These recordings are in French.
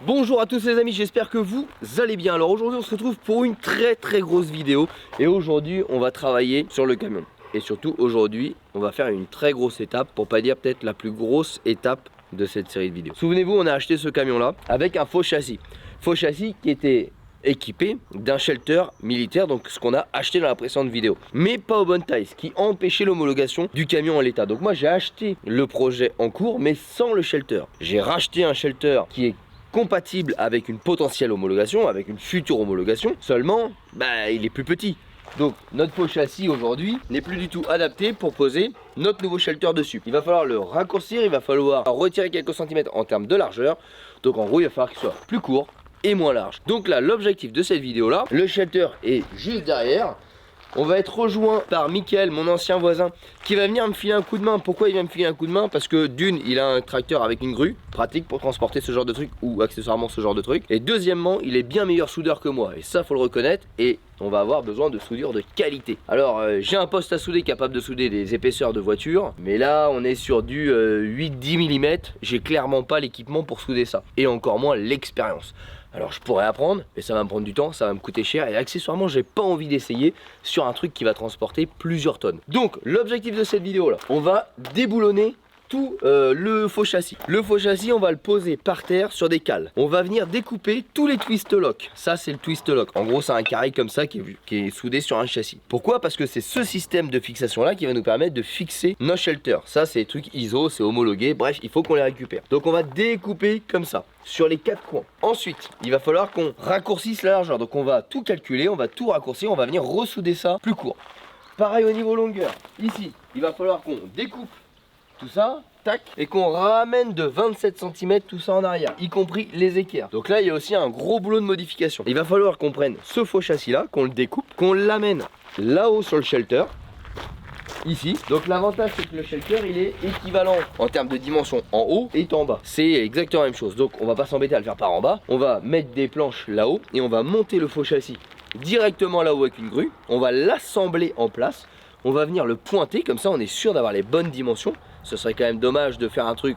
Bonjour à tous les amis, j'espère que vous allez bien. Alors aujourd'hui on se retrouve pour une très grosse vidéo. Et aujourd'hui on va travailler sur le camion. Et surtout aujourd'hui on va faire une très grosse étape, pour pas dire peut-être la plus grosse étape de cette série de vidéos. Souvenez-vous, on a acheté ce camion là avec un faux châssis. Faux châssis qui était équipé d'un shelter militaire, donc ce qu'on a acheté dans la précédente vidéo, mais pas aux bonnes tailles, ce qui empêchait l'homologation du camion en l'état. Donc moi j'ai acheté le projet en cours mais sans le shelter. J'ai racheté un shelter qui est compatible avec une potentielle homologation, avec une future homologation, seulement il est plus petit. Donc notre faux châssis aujourd'hui n'est plus du tout adapté pour poser notre nouveau shelter dessus. Il va falloir le raccourcir, il va falloir retirer quelques centimètres en termes de largeur. Donc en gros il va falloir qu'il soit plus court et moins large. Donc là l'objectif de cette vidéo là, le shelter est juste derrière. On va être rejoint par Mickaël, mon ancien voisin, qui va venir me filer un coup de main. Pourquoi il vient me filer un coup de main? Parce que d'une, il a un tracteur avec une grue, pratique pour transporter ce genre de truc, ou accessoirement ce genre de truc. Et deuxièmement, il est bien meilleur soudeur que moi, et ça faut le reconnaître, et on va avoir besoin de soudure de qualité. Alors j'ai un poste à souder capable de souder des épaisseurs de voiture, mais là on est sur du 8-10 mm, j'ai clairement pas l'équipement pour souder ça, et encore moins l'expérience. Alors je pourrais apprendre, mais ça va me prendre du temps, ça va me coûter cher, et accessoirement j'ai pas envie d'essayer sur un truc qui va transporter plusieurs tonnes. Donc l'objectif de cette vidéo là, on va déboulonner tout le faux châssis. Le faux châssis on va le poser par terre sur des cales. On va venir découper tous les twist lock. Ça c'est le twist lock. En gros c'est un carré comme ça qui est soudé sur un châssis. Pourquoi? Parce que c'est ce système de fixation là qui va nous permettre de fixer nos shelters. Ça c'est des trucs ISO, c'est homologué, bref il faut qu'on les récupère. Donc on va découper comme ça sur les quatre coins. Ensuite il va falloir qu'on raccourcisse la largeur. Donc on va tout calculer, on va tout raccourcir, on va venir ressouder ça plus court. Pareil au niveau longueur. Ici il va falloir qu'on découpe tout ça, tac, et qu'on ramène de 27 cm tout ça en arrière, y compris les équerres. Donc là il y a aussi un gros boulot de modification. Il va falloir qu'on prenne ce faux châssis là, qu'on le découpe, qu'on l'amène là-haut sur le shelter, ici. Donc l'avantage c'est que le shelter il est équivalent en termes de dimension en haut et en bas. C'est exactement la même chose. Donc on va pas s'embêter à le faire par en bas. On va mettre des planches là-haut et on va monter le faux châssis directement là-haut avec une grue. On va l'assembler en place. On va venir le pointer, comme ça on est sûr d'avoir les bonnes dimensions. Ce serait quand même dommage de faire un truc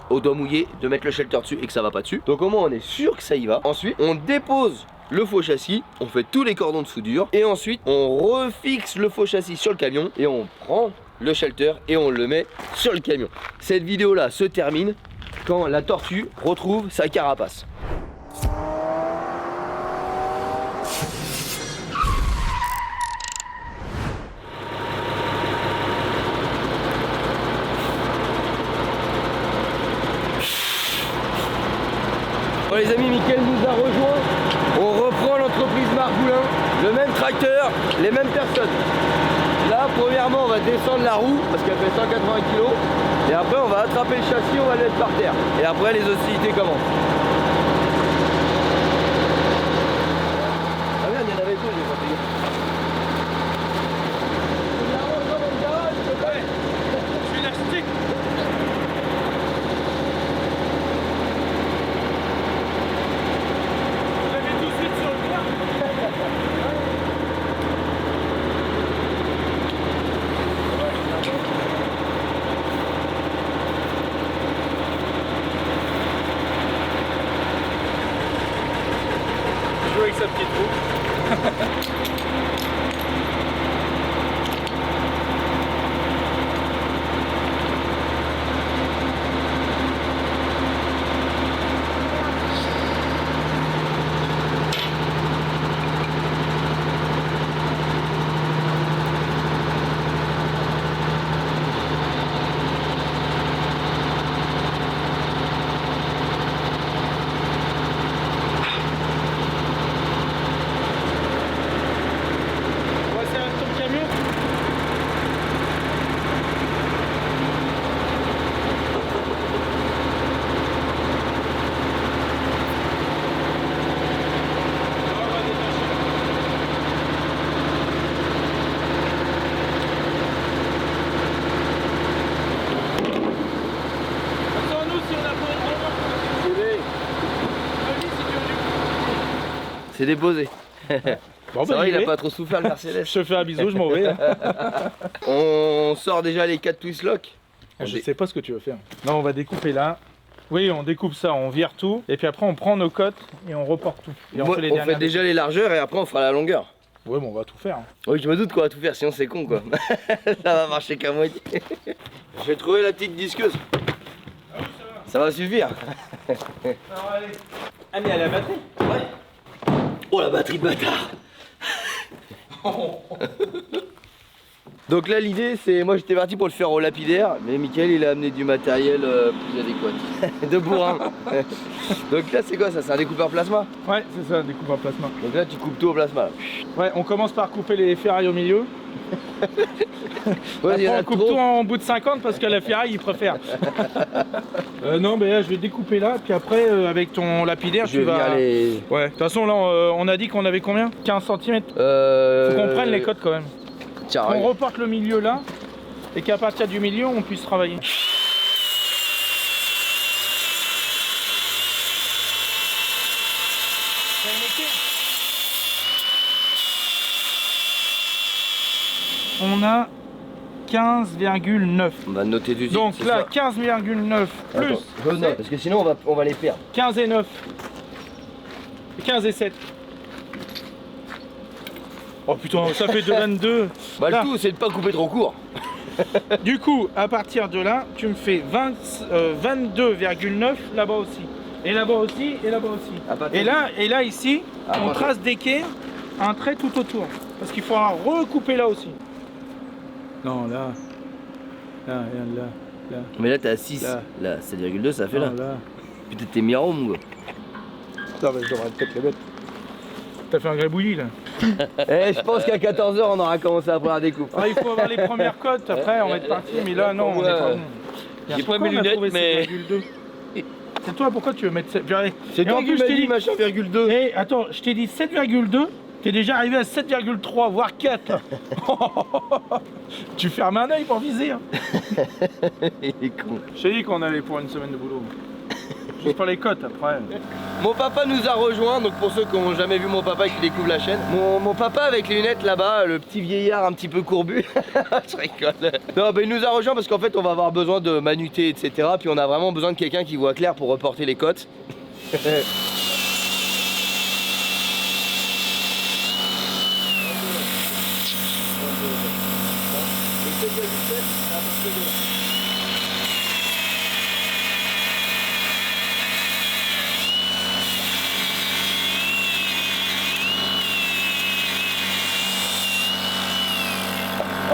au doigt mouillé, de mettre le shelter dessus et que ça va pas dessus. Donc au moins on est sûr que ça y va. Ensuite on dépose le faux châssis, on fait tous les cordons de soudure et ensuite on refixe le faux châssis sur le camion et on prend le shelter et on le met sur le camion. Cette vidéo là se termine quand la tortue retrouve sa carapace. Bon les amis, Mickaël nous a rejoint. On reprend l'entreprise Margoulin, le même tracteur, les mêmes personnes. Là premièrement on va descendre la roue parce qu'elle fait 180 kg. Et après on va attraper le châssis, on va le mettre par terre. Et après les hostilités commencent. Ah merde, il y en avait deux, j'ai pas payé. Je suis l'architecte. Avec sa petite roue. C'est déposé. Bon, ça va, il a pas trop souffert le Mercedes. Je te fais un bisou, je m'en vais. Hein. On sort déjà les 4 twist lock. Je sais pas ce que tu vas faire. Non, on va découper là. Oui, on découpe ça, on vire tout, et puis après on prend nos cotes et on reporte tout. Et On fait déjà les largeurs et après on fera la longueur. Ouais, mais on va tout faire. Hein. Oui, je me doute qu'on va tout faire, sinon c'est con quoi. Ça va marcher qu'à moitié. J'ai trouvé la petite disqueuse. Ah oui, Ça va suffire. Alors allez. Ah mais elle a la batterie. Ouais. Oh la batterie de bâtard. Donc là l'idée c'est, moi j'étais parti pour le faire au lapidaire, mais Mickaël il a amené du matériel plus adéquat. De bourrin. Donc là c'est quoi ça? C'est un découpeur plasma? Ouais, c'est ça, découpeur plasma. Donc là tu coupes tout au plasma. Ouais, on commence par couper les ferrailles au milieu. Ouais, Après, on coupe tout en bout de 50 parce que la ferraille il préfère. Non mais là je vais découper là, puis après avec ton lapidaire je vais tu vas... venir les... Ouais, de toute façon là on a dit qu'on avait combien? 15 cm. Faut qu'on prenne les cotes quand même. Tiens, On reporte le milieu là, et qu'à partir du milieu on puisse travailler. On a 15,9. on va noter du Donc là 15,9 plus attends, je note, parce que sinon on va les perdre. 15 et 9. 15 et 7. Oh putain, ça fait de 22. Bah Là. le tout c'est de pas couper trop court. Du coup, à partir de là, tu me fais 22,9 là-bas aussi. Et là-bas aussi, et là-bas aussi. Et là ici, on trace des quais, un trait tout autour. Parce qu'il faudra recouper là aussi. Non, là. Là, là, là. Mais là t'es à 6, là 7,2 ça fait là. Putain t'es miro mon gars. Putain, mais j'aurais peut-être les mettre. T'as fait un grébouillis là. Je pense qu'à 14h on aura commencé à prendre la découpe. Ah, il faut avoir les premières cotes, après on va être parti, mais là non, on est pas bon. J'ai pas mes lunettes, mais... C'est toi, pourquoi tu veux mettre 7,2? C'est toi qui m'as dit machin, virgule 2. Hé, attends, je t'ai dit 7,2, t'es déjà arrivé à 7,3, voire 4. Tu fermes un œil pour viser. Hein. Il est con. Je t'ai dit qu'on allait pour une semaine de boulot. Juste pour les cotes après. Mon papa nous a rejoint, donc pour ceux qui n'ont jamais vu mon papa et qui découvrent la chaîne. Mon papa avec les lunettes là-bas, le petit vieillard un petit peu courbu. Je rigole. Non, bah, il nous a rejoint parce qu'en fait on va avoir besoin de manuté, etc. Puis on a vraiment besoin de quelqu'un qui voit clair pour reporter les cotes.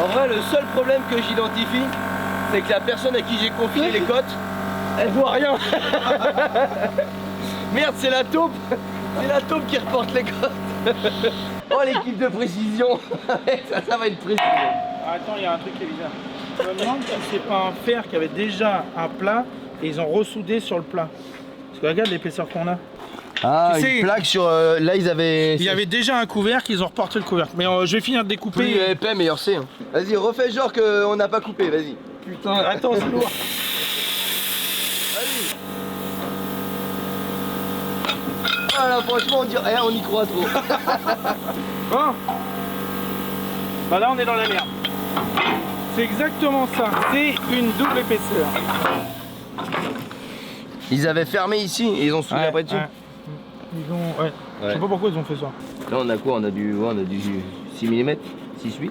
En vrai, le seul problème que j'identifie, c'est que la personne à qui j'ai confié les cotes, elle voit rien. Merde, c'est la taupe. C'est la taupe qui reporte les cotes. Oh, l'équipe de précision. ça va être précis. Ah, attends, il y a un truc qui est bizarre. Je me demande si c'est pas un fer qui avait déjà un plat et ils ont ressoudé sur le plat. Parce que regarde l'épaisseur qu'on a. Ah, Tu sais, une plaque sur... là, ils avaient... Il y avait déjà un couvercle, ils ont reporté le couvercle. Mais je vais finir de découper. Plus épais, meilleur c'est. Hein. Vas-y, refais genre qu'on n'a pas coupé, vas-y. Putain, attends, c'est lourd. Vas-y. Voilà, franchement, on y croit trop. Bon. Bah là, on est dans la merde. C'est exactement ça. C'est une double épaisseur. Ils avaient fermé ici et ils ont soudé après dessus. Ouais. Ils ont... Ouais. Je sais pas pourquoi ils ont fait ça. Là, on a quoi? On a du 6 mm 6-8.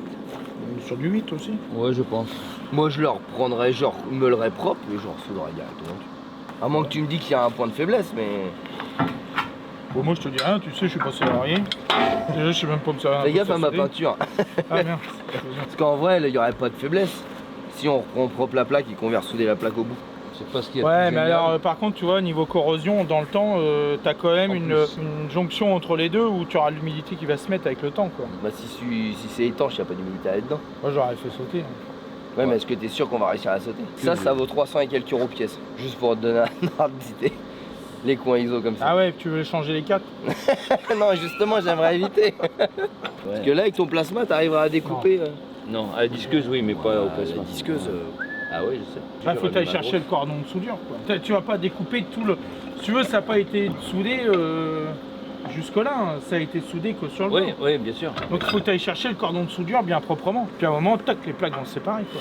Sur du 8 aussi. Ouais, je pense. Moi, je leur prendrais, genre, meulerais propre et je leur soudrais directement. À moins que tu me dis qu'il y a un point de faiblesse, mais... Bon, moi, je te dis rien, tu sais, je suis pas salarié. Déjà, je sais même pas me servir. Fais gaffe à ma peinture. Ah merde. Parce qu'en vrai, il n'y aurait pas de faiblesse. Si on reprend propre la plaque et qu'on vient ressouder la plaque au bout. C'est pas ce qu'il y a. Ouais, mais alors, par contre, tu vois, niveau corrosion, dans le temps, t'as quand même une jonction entre les deux où tu auras l'humidité qui va se mettre avec le temps, quoi. Bah, si c'est étanche, il n'y a pas d'humidité là-dedans. Moi, j'aurais fait sauter. Ouais, mais est-ce que t'es sûr qu'on va réussir à sauter? Ça vaut 300 et quelques euros pièce. Juste pour te donner un ordre d'idée. Les coins ISO comme ça. Ah ouais, tu veux changer les 4? Non, justement, j'aimerais éviter. Parce que là, avec ton plasma, t'arriveras à découper. Non, à la disqueuse, oui, mais pas au plasma. La disqueuse. Ah ouais, je sais. Bah, faut aller chercher le cordon de soudure, quoi. Tu vas pas découper tout le... Si tu veux, ça n'a pas été soudé jusque-là. Hein. Ça a été soudé que sur le bord. Oui, oui, bien sûr. Donc il faut aller chercher le cordon de soudure bien proprement. Puis à un moment, tac, les plaques vont se séparer, quoi.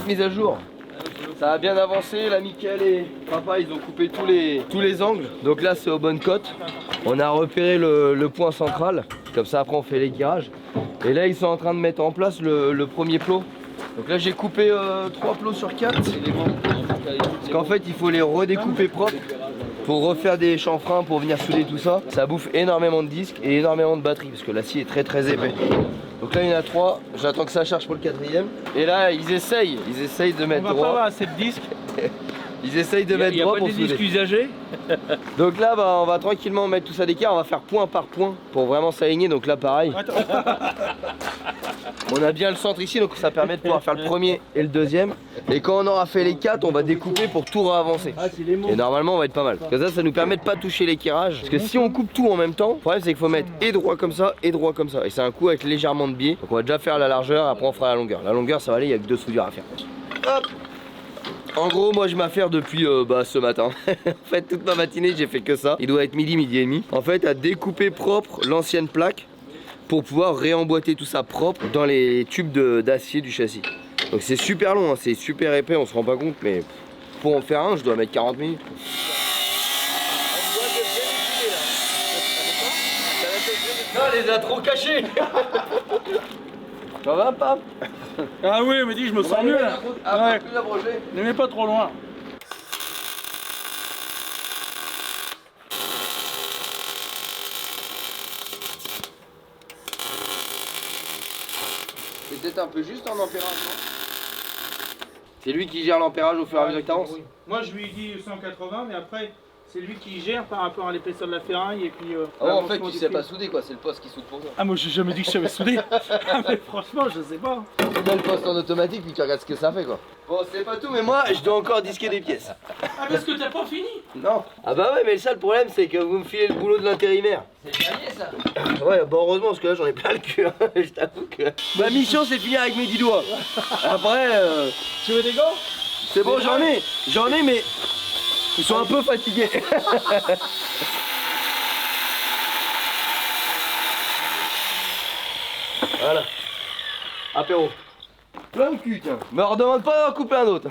mise à jour. Ça a bien avancé, là Mickaël et papa ils ont coupé tous les angles. Donc là c'est aux bonnes cotes. On a repéré le point central. Comme ça après on fait l'équirage. Et là ils sont en train de mettre en place le premier plot. Donc là j'ai coupé 3 plots sur 4. Parce qu'en fait il faut les redécouper propres pour refaire des chanfreins, pour venir souder tout ça. Ça bouffe énormément de disques et énormément de batterie parce que l'acier est très épais. Donc là il y en a 3, j'attends que ça charge pour le 4e. Et là ils essayent de mettre droit. On va pas avoir assez de disques. Ils essayent de mettre droit pour souder. Il n'y a pas des disques usagés. Donc là bah, on va tranquillement mettre tout ça d'écart, on va faire point par point pour vraiment s'aligner. Donc là pareil. On a bien le centre ici donc ça permet de pouvoir faire le premier et le deuxième. Et quand on aura fait les 4 on va découper pour tout réavancer. Et normalement on va être pas mal. Parce que ça nous permet de pas toucher l'équirage. Parce que si on coupe tout en même temps, le problème c'est qu'il faut mettre et droit comme ça et droit comme ça. Et c'est un coup avec légèrement de biais. Donc on va déjà faire la largeur et après on fera la longueur. La longueur ça va aller, il y a que 2 soudures à faire. Hop. En gros moi je m'affaire depuis ce matin. En fait toute ma matinée j'ai fait que ça. Il doit être midi et demi. En fait à découper propre l'ancienne plaque pour pouvoir réemboîter tout ça propre dans les tubes d'acier du châssis. Donc c'est super long, hein, c'est super épais, on se rend pas compte, mais pour en faire un, je dois mettre 40 minutes. Non, elle les a trop cachés. Ça va, Pape? Ah oui, mais dis, je me sens mieux là. Ah, Ouais. Ne mets pas trop loin. C'est peut-être un peu juste en ampérage, non? C'est lui qui gère l'ampérage au fur et à mesure que t'avances? Oui. Moi je lui ai dit 180, mais après c'est lui qui gère par rapport à l'épaisseur de la ferraille et puis. Ah ouais, en fait, tu sais pas souder quoi, c'est le poste qui soude pour toi. Ah, moi j'ai jamais dit que je savais souder. Ah, mais franchement, je sais pas. Tu mets le poste en automatique puis tu regardes ce que ça fait quoi. Bon, c'est pas tout, mais moi je dois encore disquer des pièces. Ah, parce que t'as pas fini? Non. Ah bah ouais, mais ça le problème c'est que vous me filez le boulot de l'intérimaire. C'est dernier ça. Ouais, bon heureusement parce que là j'en ai plein le cul. Hein. Je t'avoue que ma mission c'est finir avec mes 10 doigts. Après, Tu veux des gants? c'est bon, j'en ai, mais ils sont un peu fatigués. Voilà. Apéro. Plein de cul, tiens. Me redemande pas d'en couper un autre.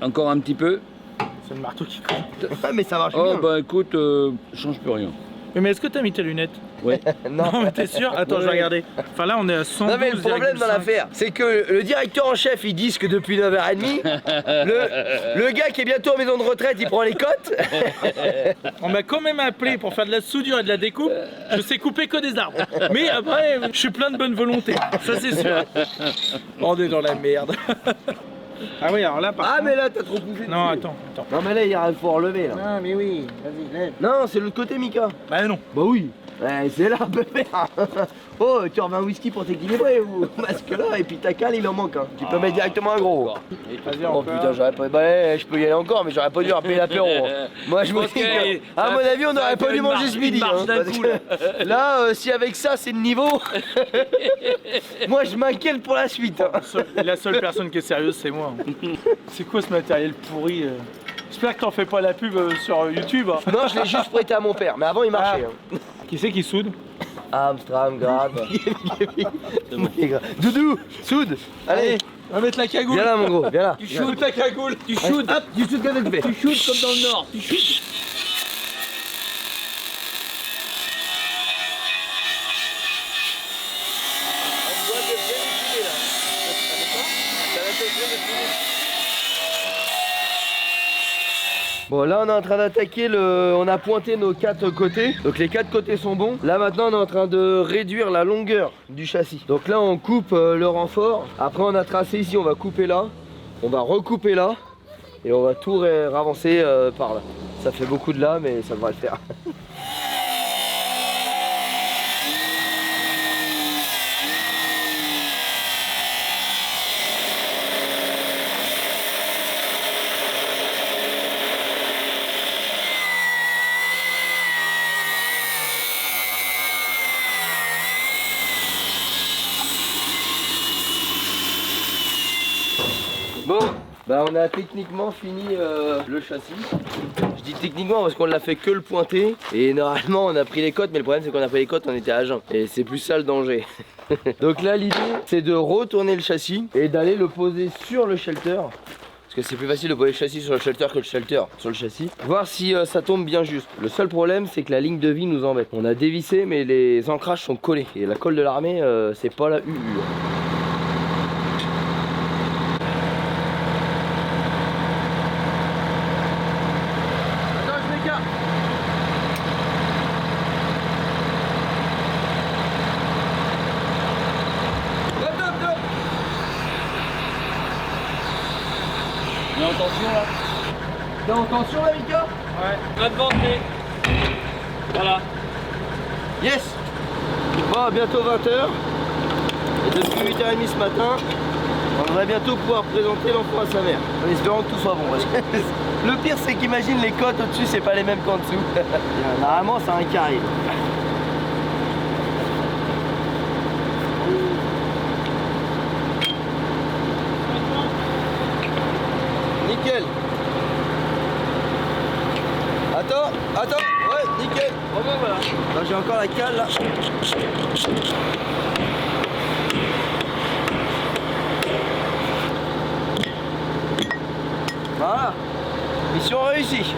Encore un petit peu. C'est le marteau qui coupe. Ouais, mais ça marche Oh bien. bah écoute, change plus rien. Mais est-ce que t'as mis tes lunettes? Ouais. Non, mais t'es sûr? Attends, je vais regarder. Enfin là, on est à 100. Non mais le problème dans l'affaire, c'est que le directeur en chef il disque depuis 9h30. Le gars qui est bientôt en maison de retraite il prend les cotes. On m'a quand même appelé pour faire de la soudure et de la découpe. Je sais couper que des arbres. Mais après, je suis plein de bonne volonté. Ça c'est sûr. On est dans la merde. Ah oui, alors là, par Ah contre... mais là t'as trop poussé. Non, dessus. attends. Non mais là il faut relever là. Ah mais oui, vas-y, lève. Non c'est l'autre côté Mika. Bah non. Bah oui. Ouais, c'est là pépère. Oh tu revends un whisky pour t'équilibrer ou parce que là et puis ta cale il en manque hein. Tu peux mettre directement un gros. Vas-y, Oh encore. putain j'aurais pas. Bah ouais, je peux y aller encore mais j'aurais pas dû rappeler l'apéro. Hein. Moi je me dis que, à mon avis on n'aurait pas dû manger ce midi. Hein, parce que là si avec ça c'est le niveau. Moi je m'inquiète pour la suite. Hein. La seule personne qui est sérieuse, c'est moi. C'est quoi ce matériel pourri? J'espère que t'en fais pas la pub sur YouTube. Hein. Non je l'ai juste prêté à mon père mais avant il marchait. Hein. Qui c'est qui soude? Amstram, grave. Doudou, soude. Allez, On va mettre la cagoule. viens là mon gros, viens là. Tu shootes ta cagoule. Tu Allez, shootes. hop, tu shootes comme tu fais. Tu shootes comme dans le Nord. Tu shootes. Bon là on est en train d'attaquer on a pointé nos 4 côtés. Donc les 4 côtés sont bons. Là maintenant on est en train de réduire la longueur du châssis. Donc là on coupe le renfort. Après on a tracé ici, on va couper là. On va recouper là. Et on va tout ravancer par là. Ça fait beaucoup de là mais ça devrait le faire. Bon, Bah on a techniquement fini le châssis. Je dis techniquement parce qu'on l'a fait que le pointer. Et normalement on a pris les côtes, mais le problème c'est qu'on a pris les côtes, on était à jeun. Et c'est plus ça le danger. Donc là l'idée c'est de retourner le châssis et d'aller le poser sur le shelter. Parce que c'est plus facile de poser le châssis sur le shelter que le shelter sur le châssis. Voir si ça tombe bien juste. Le seul problème c'est que la ligne de vie nous embête. On a dévissé mais les ancrages sont collés. Et la colle de l'armée c'est pas la UU. Mais attention là. T'es en tension là Mika? Ouais. On va te vanter. Voilà. Yes. Bon, bientôt 20h. Et depuis 8h30 ce matin, on devrait bientôt pouvoir présenter l'enfant à sa mère. En espérant que tout soit bon. Parce que le pire c'est qu'imagine les côtes au-dessus c'est pas les mêmes qu'en dessous. Normalement c'est un carré. Nickel. Attends, ouais, nickel. Bon ben voilà. J'ai encore la cale là. Voilà. Mission réussie.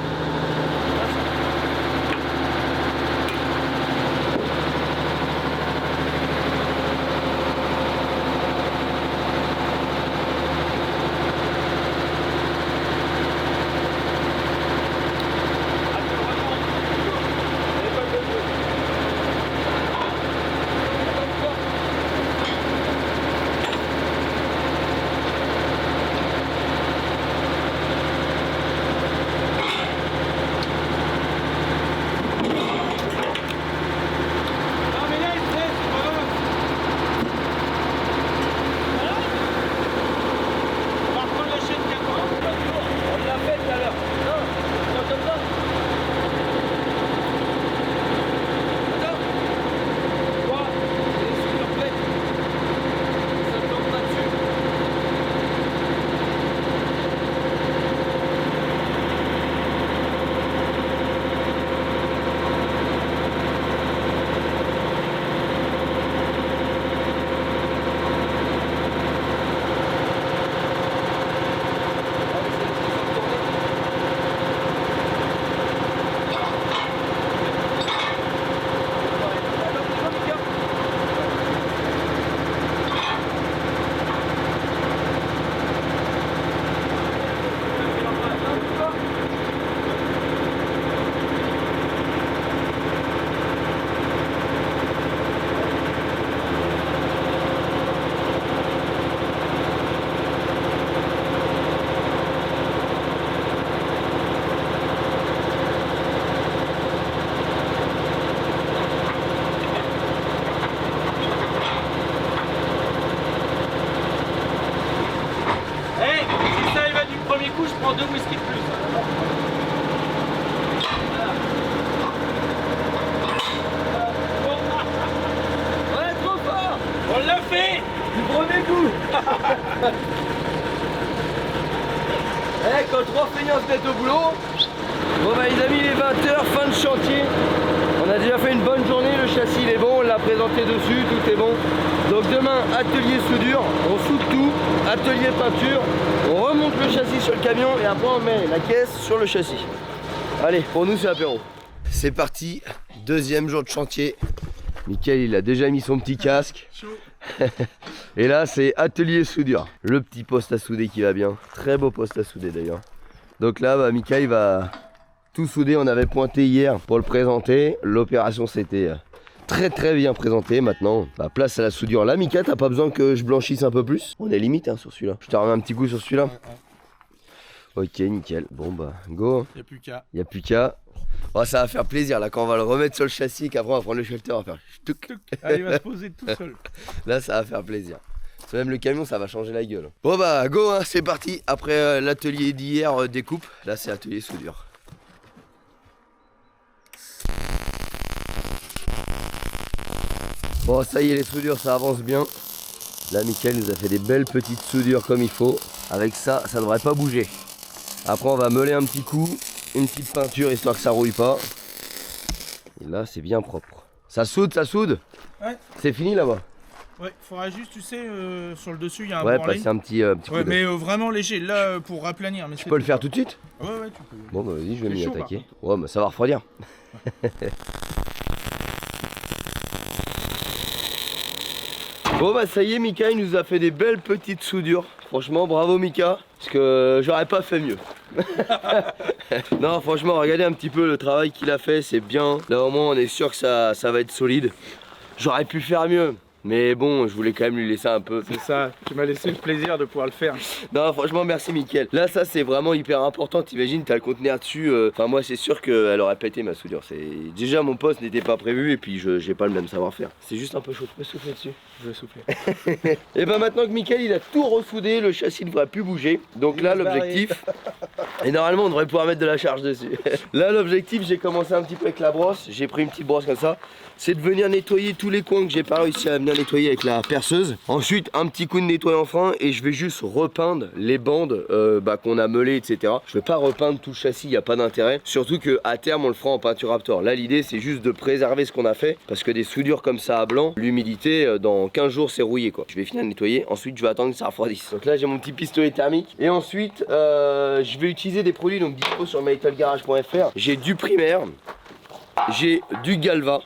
Je prends 2 whisky de plus. Ouais, trop fort. On l'a fait Du premier coup. Quand 3 feignants se mettent au boulot. Bon bah les amis, il est 20h, fin de chantier. On a déjà fait une bonne journée, le châssis il est bon, on l'a présenté dessus, tout est bon. Donc demain, atelier soudure, on soude tout, atelier peinture, on remonte le châssis sur le camion et après on met la caisse sur le châssis. Allez, pour nous c'est apéro. C'est parti, deuxième jour de chantier. Mickaël il a déjà mis son petit casque. Et là c'est atelier soudure. Le petit poste à souder qui va bien. Très beau poste à souder d'ailleurs. Donc là bah, Mickaël va tout souder. On avait pointé hier pour le présenter. L'opération s'était très bien présentée. Maintenant bah, place à la soudure. Là Mika, t'as pas besoin que je blanchisse un peu plus? On est limite hein, sur celui-là. Je te remets un petit coup sur celui-là. Ok, nickel. Bon bah go. Y'a plus qu'à. Y'a plus qu'à. Oh, ça va faire plaisir là quand on va le remettre sur le châssis, qu'après on va prendre le shelter, on va faire ch'touk. Allez, il va se poser tout seul. Là ça va faire plaisir. Même le camion ça va changer la gueule. Bon bah go hein, c'est parti. Après l'atelier d'hier découpe, là c'est atelier soudure. Bon ça y est les soudures ça avance bien. Là Mickaël nous a fait des belles petites soudures comme il faut. Avec ça, ça devrait pas bouger. Après on va meuler un petit coup, une petite peinture histoire que ça rouille pas. Et là c'est bien propre. Ça soude, ça soude. Ouais. C'est fini là-bas. Ouais, faudra juste, tu sais, sur le dessus il y a un Ouais, branlé. passer un petit coup Ouais, de... mais vraiment léger, là pour raplanir. Mais Tu peux le faire tout de suite? Ouais, tu peux. Bon bah vas-y, je vais C'est m'y chaud, attaquer. Ouais, mais ça va refroidir. Bon bah ça y est, Mika il nous a fait des belles petites soudures. Franchement bravo Mika, parce que j'aurais pas fait mieux. Non franchement regardez un petit peu le travail qu'il a fait, c'est bien. Là au moins on est sûr que ça va être solide. J'aurais pu faire mieux, mais bon je voulais quand même lui laisser un peu. C'est ça, tu m'as laissé le plaisir de pouvoir le faire. Non franchement merci Mickaël. Là ça c'est vraiment hyper important, t'imagines t'as le conteneur dessus. Enfin moi c'est sûr qu'elle aurait pété ma soudure. Déjà mon poste n'était pas prévu et puis j'ai pas le même savoir-faire. C'est juste un peu chaud, tu peux souffler dessus. Je vais souffler. Et ben maintenant que Mickaël il a tout ressoudé, le châssis ne devrait plus bouger. Donc là l'objectif, et normalement on devrait pouvoir mettre de la charge dessus. Là l'objectif, j'ai commencé un petit peu avec la brosse, j'ai pris une petite brosse comme ça, c'est de venir nettoyer tous les coins que j'ai pas réussi à venir nettoyer avec la perceuse. Ensuite un petit coup de nettoyant fin et je vais juste repeindre les bandes qu'on a meulées, etc. Je vais pas repeindre tout le châssis, il n'y a pas d'intérêt. Surtout qu'à terme on le fera en peinture Raptor. Là l'idée c'est juste de préserver ce qu'on a fait, parce que des soudures comme ça à blanc, l'humidité dans 15 jours c'est rouillé quoi. Je vais finir de nettoyer, ensuite je vais attendre que ça refroidisse. Donc là j'ai mon petit pistolet thermique et ensuite je vais utiliser des produits donc dispo sur metalgarage.fr. J'ai du primaire, j'ai du galva.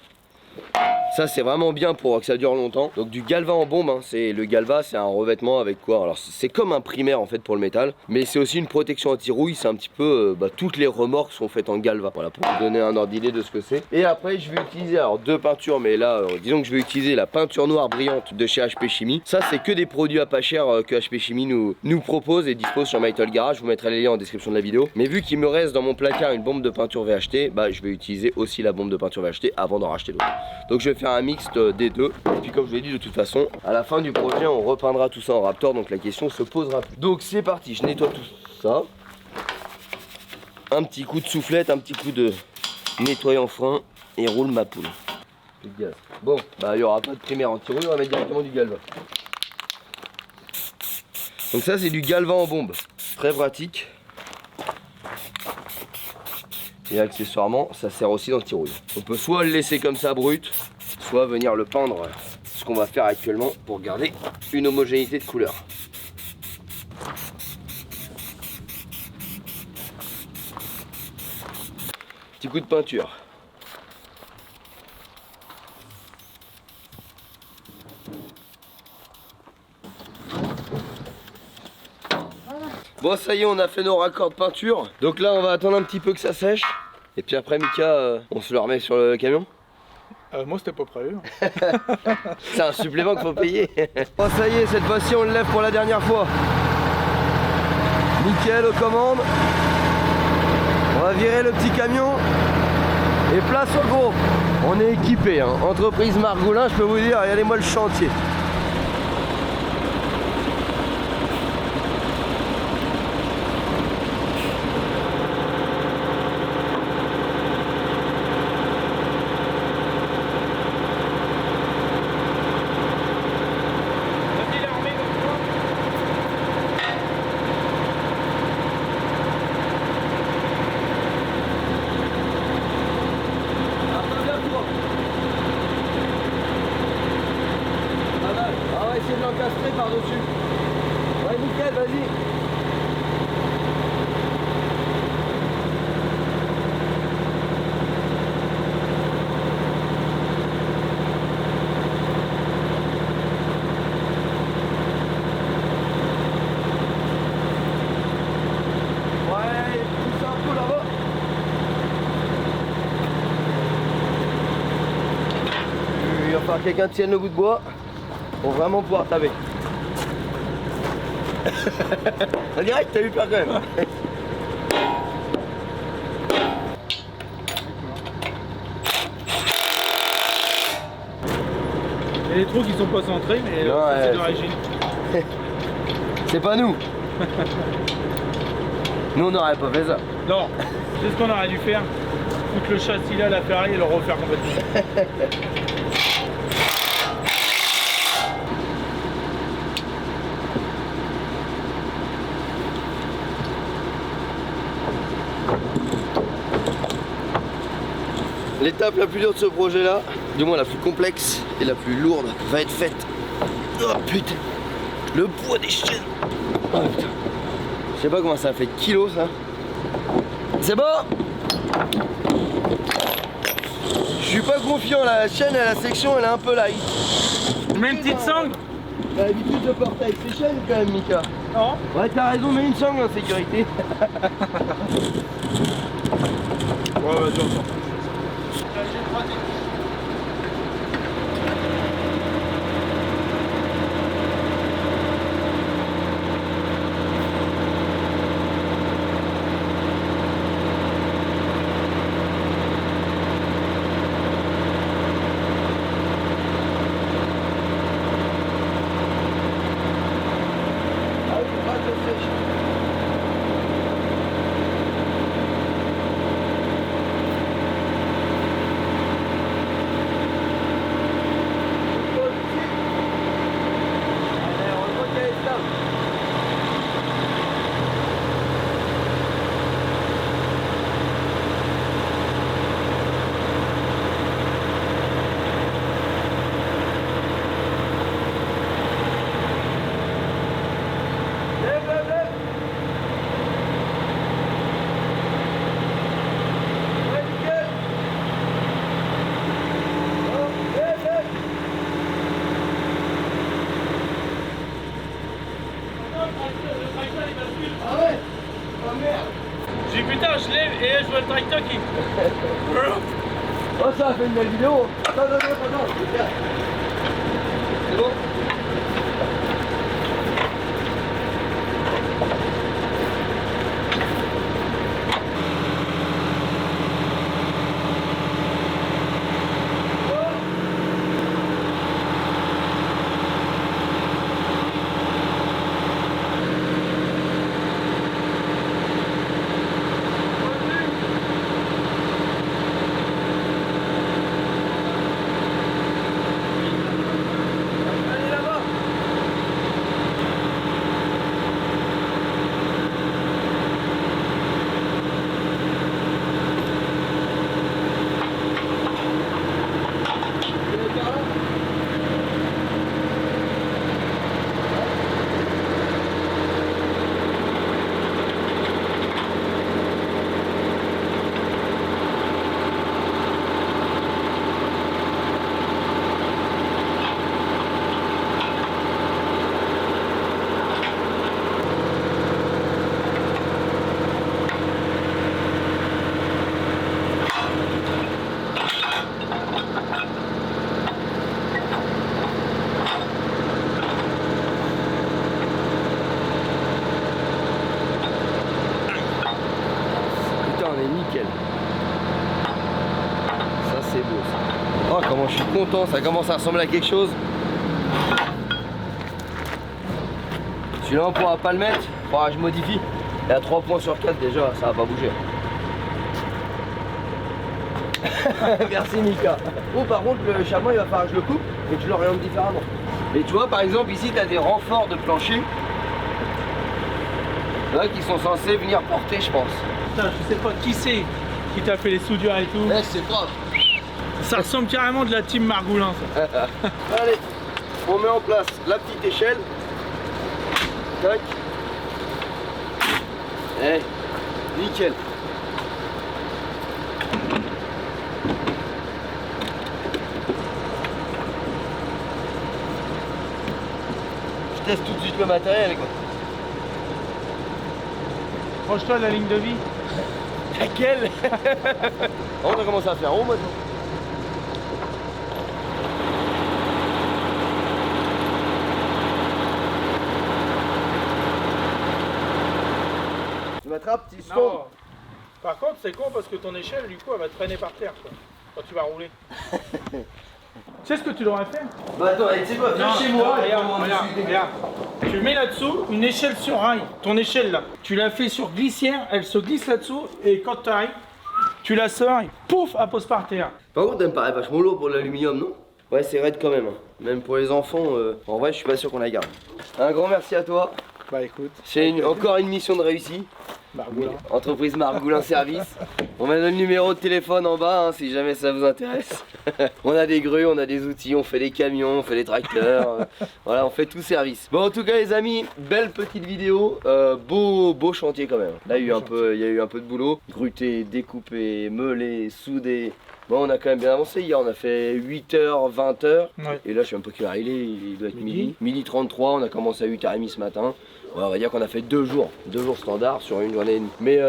Ça c'est vraiment bien pour que ça dure longtemps. Donc du galva en bombe, hein. Le galva c'est un revêtement avec quoi? Alors c'est comme un primaire en fait pour le métal, mais c'est aussi une protection anti-rouille. C'est un petit peu, toutes les remorques sont faites en galva. Voilà, pour vous donner un ordre d'idée de ce que c'est. Et après je vais utiliser alors deux peintures, mais là disons que je vais utiliser la peinture noire brillante de chez HP Chimie. Ça c'est que des produits à pas cher que HP Chimie nous propose et dispose sur Metal Garage. Je vous mettrai les liens en description de la vidéo. Mais vu qu'il me reste dans mon placard une bombe de peinture VHT, je vais utiliser aussi la bombe de peinture VHT avant d'en racheter d'autres. Donc je vais faire un mixte des deux. Et puis comme je vous l'ai dit, de toute façon, à la fin du projet, on repeindra tout ça en Raptor. Donc la question se posera plus. Donc c'est parti, je nettoie tout ça. Un petit coup de soufflette, un petit coup de nettoyant frein et roule ma poule. Plus de gaz. Bon, il n'y aura pas de primaire anti-rouille, on va mettre directement du galva. Donc ça c'est du galva en bombe. Très pratique. Et accessoirement, ça sert aussi d'anti-rouille. On peut soit le laisser comme ça brut, soit venir le peindre, ce qu'on va faire actuellement pour garder une homogénéité de couleur. Petit coup de peinture. Bon ça y est, on a fait nos raccords de peinture. Donc là on va attendre un petit peu que ça sèche. Et puis après Mika, on se le remet sur le camion. Moi c'était pas prévu. C'est un supplément qu'il faut payer. Bon ça y est, cette fois-ci on le lève pour la dernière fois. Nickel aux commandes. On va virer le petit camion. Et place au gros. On est équipé, hein. Entreprise Margoulin, je peux vous dire, regardez-moi le chantier. Essayer de l'encastrer par-dessus. Ouais, nickel, vas-y. Ouais, pousse un peu là-bas. Il va falloir que quelqu'un tienne le bout de bois. Pour vraiment pouvoir taper. On dirait que t'as eu peur quand même. Il y a des trous qui sont pas centrés, mais c'est d'origine. C'est pas nous. Nous on n'aurait pas fait ça. Non, c'est ce qu'on aurait dû faire. Foutre le châssis là, la Ferrari et le refaire complètement. L'étape la plus dure de ce projet là, du moins la plus complexe et la plus lourde, va être faite. Oh putain, le poids des chaînes. Oh putain, je sais pas comment ça fait de kilos ça. C'est bon. Je suis pas confiant, la chaîne et la section elle est un peu light. Je mets une petite sangle. T'as l'habitude de porter avec ces chaînes quand même, Mika. Non. Ouais, t'as raison, mets une sangle en sécurité. Ouais, vas-y, on s'en fout. J'ai dit putain, je lève et je vois le tracteur qui... Oh, ça a fait une belle vidéo. Attends, c'est bon? Oh, comment je suis content, ça commence à ressembler à quelque chose. Celui-là on pourra pas le mettre, faudra que je modifie. Et à 3 points sur 4 déjà, ça va pas bouger. Merci Mika. Oh, par contre le chamois il va falloir que je le coupe et que je l'oriente différemment. Mais tu vois par exemple ici tu as des renforts de plancher là, qui sont censés venir porter je pense. Putain, je sais pas qui c'est qui t'a fait les soudures et tout. Ouais, c'est propre. Ça ressemble carrément de la team Margoulin ça. Allez, on met en place la petite échelle. Tac. Eh, nickel. Je teste tout de suite le matériel quoi. Proche-toi de la ligne de vie. Laquelle? On a commencé à faire rond maintenant. Tu m'attrapes, tu Non. Par contre, c'est con parce que ton échelle, du coup, elle va te traîner par terre quoi, quand tu vas rouler. Tu sais ce que tu devrais faire? Bah attends, tu sais quoi, viens chez moi et regarde. Tu mets là-dessous une échelle sur rail, ton échelle là. Tu la fais sur glissière, elle se glisse là-dessous et quand tu arrives, tu la sors et pouf, elle pose par terre. Par contre, elle me paraît vachement lourd pour l'aluminium, non? Ouais, c'est raide quand même. Même pour les enfants, en vrai, je suis pas sûr qu'on la garde. Un grand merci à toi. Bah écoute. C'est encore une mission de réussi. Margoulin. Entreprise Margoulin Service. On met le numéro de téléphone en bas hein, si jamais ça vous intéresse. On a des grues, on a des outils, on fait des camions, on fait des tracteurs. Voilà, on fait tout service. Bon, en tout cas, les amis, belle petite vidéo. Beau chantier quand même. Là, il y a eu un peu de boulot. Gruter, découper, meuler, souder. Bon, on a quand même bien avancé. Hier, on a fait 8h, 20h. Ouais. Et là, je sais même pas quelle heure il doit être midi 33. On a commencé à 8h30 ce matin. Ouais, on va dire qu'on a fait 2 jours standard sur une journée et demie. Mais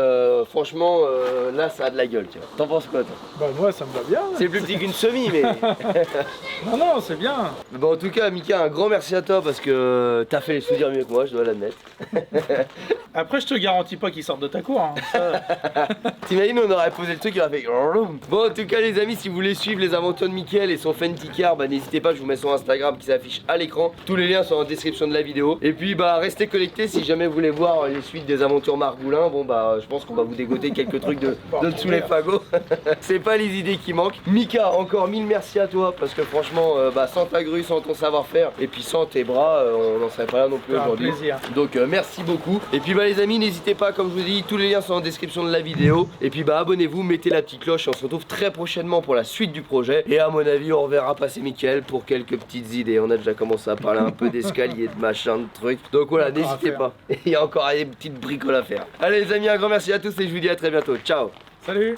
franchement, là, ça a de la gueule. T'en penses quoi, toi? Bah, moi, ça me va bien. C'est plus petit qu'une semi, mais. Non, c'est bien. Bon, en tout cas, Mika, un grand merci à toi parce que t'as fait les soudures mieux que moi, je dois l'admettre. Après, je te garantis pas qu'ils sortent de ta cour. Hein. Ça... T'imagines, on aurait posé le truc, il aurait fait. Bon, en tout cas, les amis, si vous voulez suivre les aventures de Mickaël et son Fenty Car, bah n'hésitez pas, je vous mets son Instagram qui s'affiche à l'écran. Tous les liens sont en description de la vidéo. Et puis, bah, restez connectés si jamais vous voulez voir les suites des aventures Margoulin. Bon, bah, je pense qu'on va vous dégoter quelques trucs de dessous les fagots. C'est pas les idées qui manquent. Mika, encore 1000 merci à toi parce que franchement, bah, sans ta grue, sans ton savoir-faire et puis sans tes bras, on n'en serait pas là non plus aujourd'hui. Donc, merci beaucoup. Et puis, bah, les amis, n'hésitez pas, comme je vous dis, tous les liens sont en description de la vidéo. Et puis, bah, abonnez-vous, mettez la petite cloche et on se retrouve très prochainement pour la suite du projet. Et à mon avis, on reverra passer Mickaël pour quelques petites idées. On a déjà commencé à parler un peu d'escalier, de machin, de trucs. Donc voilà, n'hésitez pas. Il y a encore des petites bricoles à faire. Allez les amis, un grand merci à tous et je vous dis à très bientôt. Ciao. Salut.